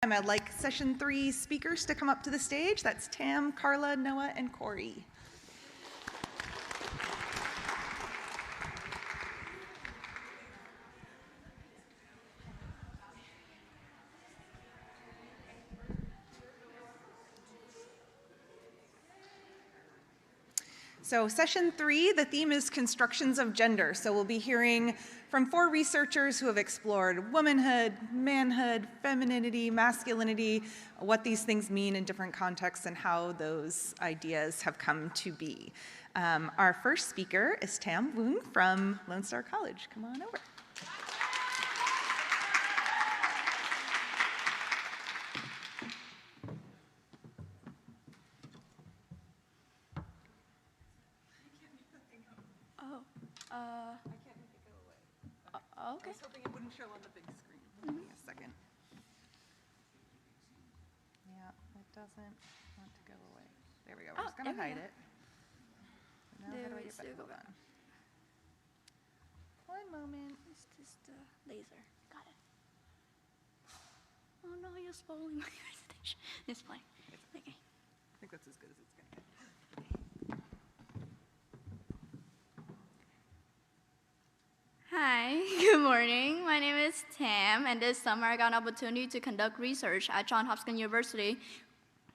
I'd like session 3 speakers to come up to the stage. That's Tam, Carla, Noah, and Corey. So session 3, the theme is constructions of gender. So we'll be hearing from 4 researchers who have explored womanhood, manhood, femininity, masculinity, what these things mean in different contexts and how those ideas have come to be. Our first speaker is Tam Woon from Lone Star College. Come on over. Okay. I was hoping it wouldn't show on the big screen. Give me a second. Yeah, it doesn't want to go away. There we go. We're just going to hide it. Now how do I get back? Hold on. One moment. It's just the laser. Got it. Oh no, you're spoiling my presentation. It's fine. Okay. I think that's as good as it's going to get. Hi, good morning. My name is Tam, and this summer I got an opportunity to conduct research at John Hopkins University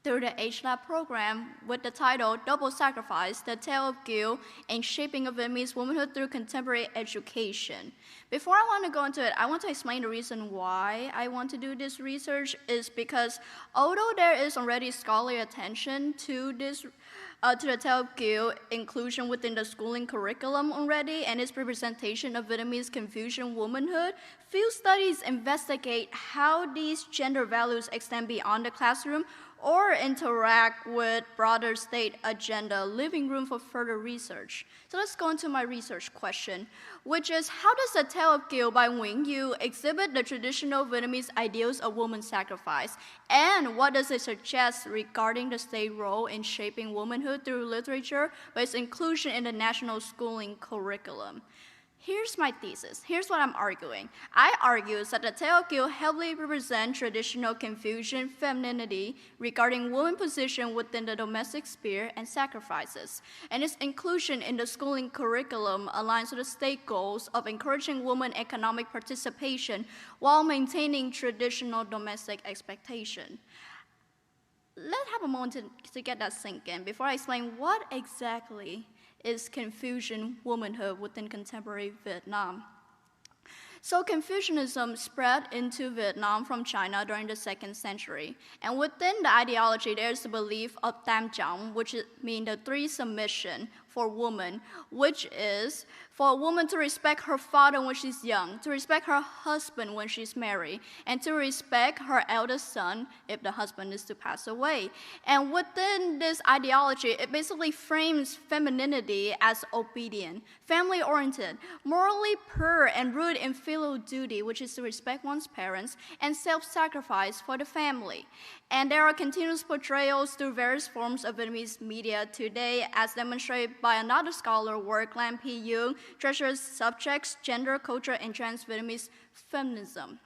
through the HLab program with the title Double Sacrifice, The Tale of Kiều in Shaping of Vietnamese Womanhood Through Contemporary Education. Before I want to go into it, I want to explain the reason why I want to do this research is because although there is already scholarly attention to this to the tale of Kiều inclusion within the schooling curriculum already and its representation of Vietnamese Confucian womanhood, few studies investigate how these gender values extend beyond the classroom or interact with broader state agenda, leaving room for further research. So let's go into my research question, which is how does the tale of Kiều by Nguyễn Du exhibit the traditional Vietnamese ideals of woman sacrifice? And what does it suggest regarding the state role in shaping womanhood through literature by its inclusion in the national schooling curriculum? Here's my thesis. Here's what I'm arguing. I argue that the tale of Kiều heavily represents traditional Confucian femininity regarding women's position within the domestic sphere and sacrifices, and its inclusion in the schooling curriculum aligns with the state goals of encouraging women economic participation while maintaining traditional domestic expectation. Let's have a moment to get that sink in before I explain what exactly is Confucian womanhood within contemporary Vietnam. So Confucianism spread into Vietnam from China during the 2nd century. And within the ideology, there's the belief of tam trong, which means the 3 submission for woman, which is for a woman to respect her father when she's young, to respect her husband when she's married, and to respect her eldest son if the husband is to pass away. And within this ideology, it basically frames femininity as obedient, family-oriented, morally pure, and rooted in filial duty, which is to respect one's parents, and self-sacrifice for the family. And there are continuous portrayals through various forms of Vietnamese media today, as demonstrated by another scholar work, Lam P. Young, treasures subjects, gender, culture, and trans Vietnamese feminism.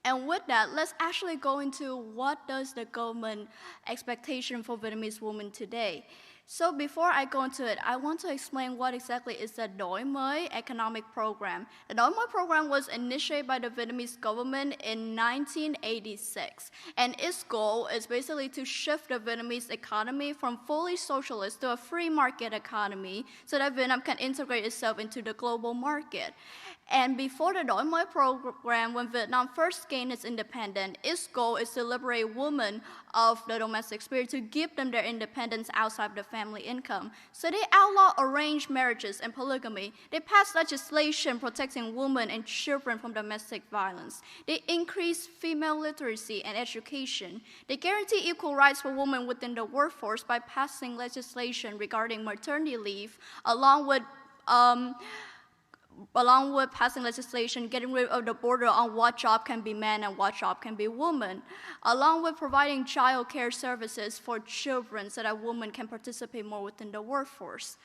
And with that, let's actually go into what does the government expectation for Vietnamese women today. So before I go into it, I want to explain what exactly is the Đổi Mới economic program. The Đổi Mới program was initiated by the Vietnamese government in 1986, and its goal is basically to shift the Vietnamese economy from fully socialist to a free market economy so that Vietnam can integrate itself into the global market. And before the Đổi Mới program, when Vietnam first gained its independence, its goal is to liberate women of the domestic sphere, to give them their independence outside the family income. So they outlaw arranged marriages and polygamy. They passed legislation protecting women and children from domestic violence. They increased female literacy and education. They guarantee equal rights for women within the workforce by passing legislation regarding maternity leave, along with passing legislation, getting rid of the border on what job can be men and what job can be women, along with providing child care services for children so that women can participate more within the workforce.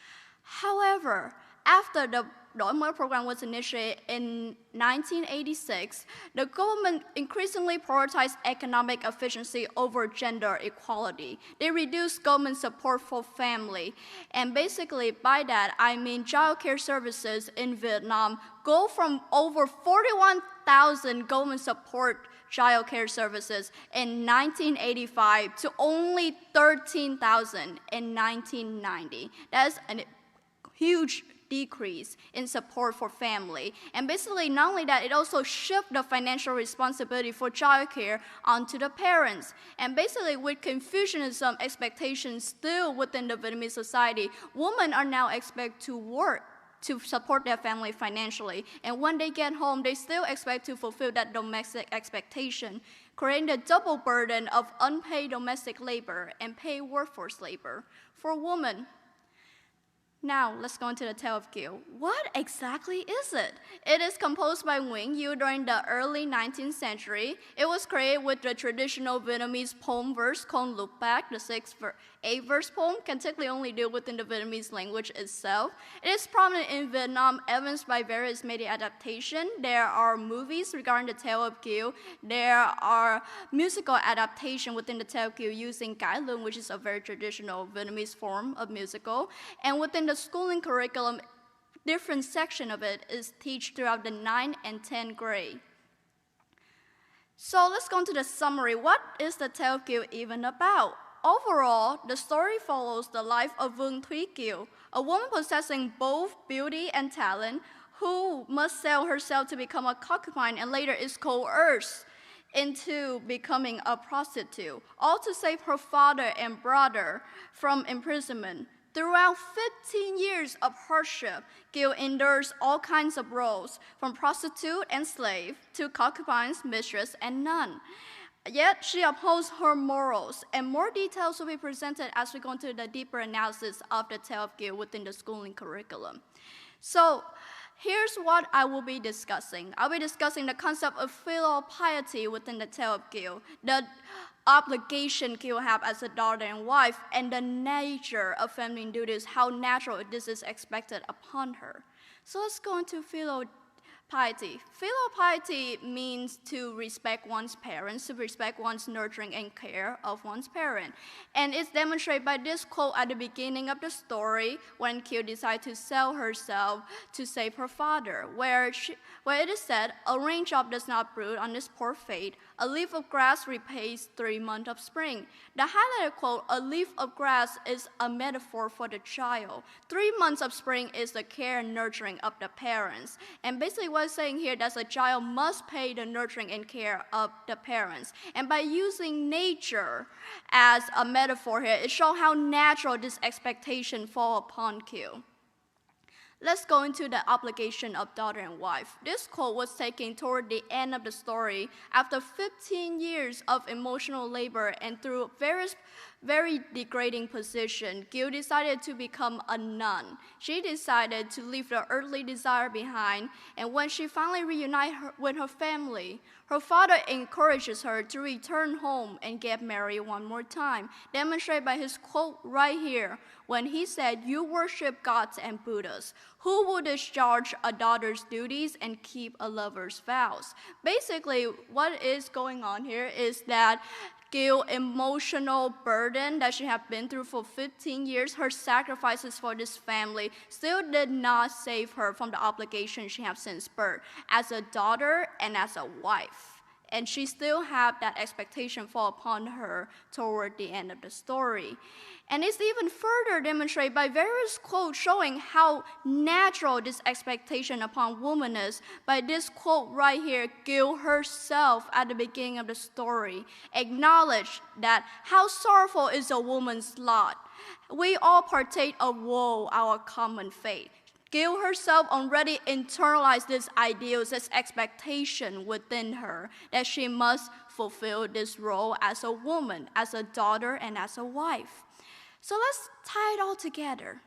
However, after the đổi mới program was initiated in 1986, the government increasingly prioritized economic efficiency over gender equality. They reduced government support for family. And basically, by that, I mean child care services in Vietnam go from over 41,000 government support child care services in 1985 to only 13,000 in 1990. That's a huge decrease in support for family. And basically, not only that, it also shifted the financial responsibility for childcare onto the parents. And basically, with Confucianism expectations still within the Vietnamese society, women are now expected to work to support their family financially. And when they get home, they still expect to fulfill that domestic expectation, creating the double burden of unpaid domestic labor and paid workforce labor for women. Now, let's go into the tale of Kiều. What exactly is it? It is composed by Nguyễn during the early 19th century. It was created with the traditional Vietnamese poem verse called Lục Bát. The 8-verse poem can technically only deal within the Vietnamese language itself. It is prominent in Vietnam, evidenced by various media adaptations. There are movies regarding the tale of Kiều. There are musical adaptations within the tale of Kiều using cải lương, which is a very traditional Vietnamese form of musical. And within the schooling curriculum, different section of it is taught throughout the 9th and 10th grade. So let's go into the summary. What is the tale of Kiều even about? Overall, the story follows the life of Vương Thúy Kiều, a woman possessing both beauty and talent who must sell herself to become a concubine and later is coerced into becoming a prostitute, all to save her father and brother from imprisonment. Throughout 15 years of hardship, Kiều endures all kinds of roles, from prostitute and slave to concubines, mistress, and nun. Yet she upholds her morals, and more details will be presented as we go into the deeper analysis of the tale of Kiều within the schooling curriculum. So here's what I will be discussing. I'll be discussing the concept of filial piety within the tale of Kiều, the obligation Kiều have as a daughter and wife, and the nature of feminine duties, how natural this is expected upon her. So let's go into filial piety. Filial piety means to respect one's parents, to respect one's nurturing and care of one's parent. And it's demonstrated by this quote at the beginning of the story when Kiều decided to sell herself to save her father, where it is said, "A raindrop does not brood on this poor fate. A leaf of grass repays 3 months of spring." The highlighted quote, "A leaf of grass," is a metaphor for the child. 3 months of spring is the care and nurturing of the parents. And basically what it's saying here, that a child must pay the nurturing and care of the parents. And by using nature as a metaphor here, it shows how natural this expectation falls upon Kiều. Let's go into the obligation of daughter and wife. This quote was taken toward the end of the story after 15 years of emotional labor and through various very degrading position. Kiều decided to become a nun. She decided to leave the earthly desire behind, and when she finally reunited with her family, her father encourages her to return home and get married one more time, demonstrated by his quote right here, when he said, "You worship gods and Buddhas. Who will discharge a daughter's duties and keep a lover's vows?" Basically, what is going on here is that Kiều emotional burden that she had been through for 15 years, her sacrifices for this family, still did not save her from the obligation she had since birth as a daughter and as a wife. And she still had that expectation fall upon her toward the end of the story. And it's even further demonstrated by various quotes showing how natural this expectation upon woman is. By this quote right here, Kiều herself at the beginning of the story acknowledged that how sorrowful is a woman's lot. We all partake of woe, our common fate. Kiều herself already internalized this ideal, this expectation within her that she must fulfill this role as a woman, as a daughter, and as a wife. So let's tie it all together.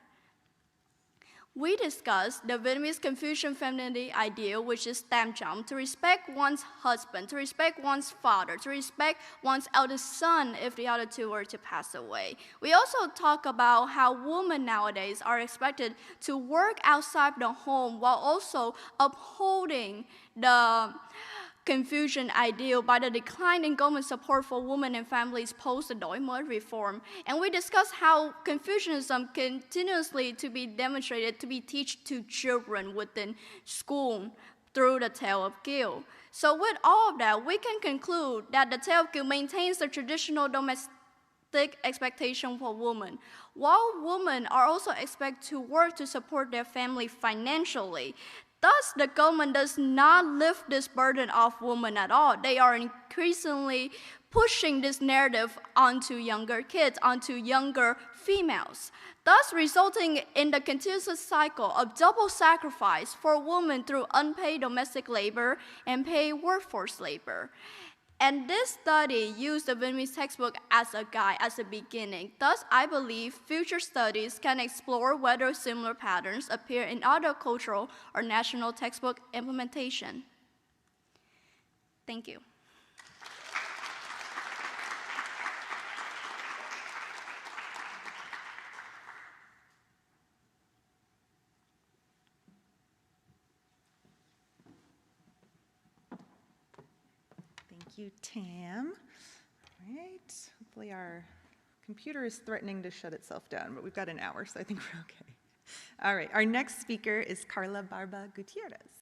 We discussed the Vietnamese Confucian femininity ideal, which is tam chong, to respect one's husband, to respect one's father, to respect one's eldest son if the other two were to pass away. We also talk about how women nowadays are expected to work outside the home while also upholding the Confucian ideal by the decline in government support for women and families post the Đổi Mới reform. And we discussed how Confucianism continuously to be demonstrated, to be taught to children within school through the tale of Kiều. So with all of that, we can conclude that the tale of Kiều maintains the traditional domestic expectation for women. While women are also expected to work to support their family financially, thus, the government does not lift this burden off women at all. They are increasingly pushing this narrative onto younger kids, onto younger females, thus resulting in the continuous cycle of double sacrifice for women through unpaid domestic labor and paid workforce labor. And this study used the Vietnamese textbook as a guide, as a beginning. Thus, I believe future studies can explore whether similar patterns appear in other cultural or national textbook implementation. Thank you. Thank you, Tam. All right, hopefully our computer is threatening to shut itself down, but we've got an hour, so I think we're okay. All right, our next speaker is Carla Barba Gutierrez.